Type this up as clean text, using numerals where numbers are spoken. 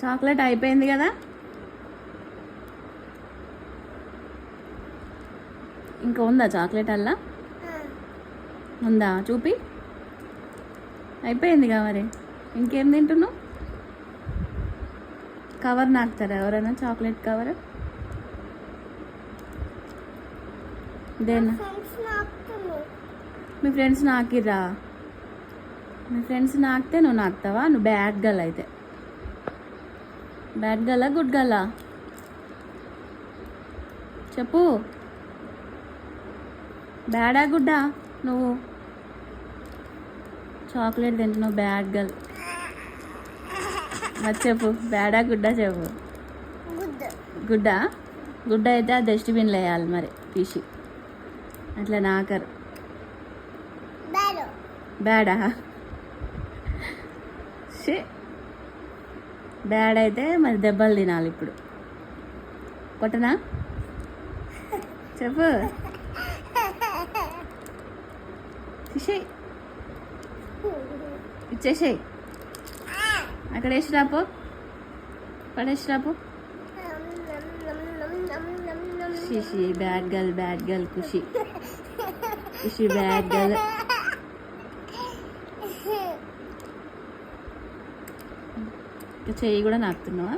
Chocolate అయిపోయింది కదా. ఇంకా ఉందా చాక్లెట్ అల్లా? ఉందా చూపి. అయిపోయిందిగా మరి, ఇంకేం తింటున్నావు? కవర్ నాకుతారా ఎవరైనా? చాక్లెట్ కవర్ దేనా? మీ ఫ్రెండ్స్ నాకిర్రా? మీ ఫ్రెండ్స్ నాకితే నువ్వు నాకుతావా? నువ్వు బ్యాడ్ గర్ల్ అయితే. బ్యాడ్ గర్లా గుడ్ గర్లా చెప్పు. బ్యాడా గుడ్డా నువ్వు? చాక్లెట్ తింటున్నావు, బ్యాడ్ గర్ల్. మరి చెప్పు, బ్యాడా గుడ్డా చెప్పు. గుడ్డా? గుడ్డ అయితే ఆ డస్ట్బిన్లో వేయాలి మరి తీసి. అట్లా నాకరు. బ్యాడా? షే, బ్యాడ్ అయితే మరి దెబ్బలు తినాలి ఇప్పుడు. కొట్టనా? చెప్పు. తీసేయి, ఇచ్చేసేయి. అక్కడ వేసి రాపో, పడేసి రాపో. ఖుషి బ్యాడ్ గర్ల్, బ్యాడ్ గర్ల్ ఖుషి. ఖుషి బ్యాడ్ గర్ల్. చెయ్యి కూడా నాకుతున్నావా?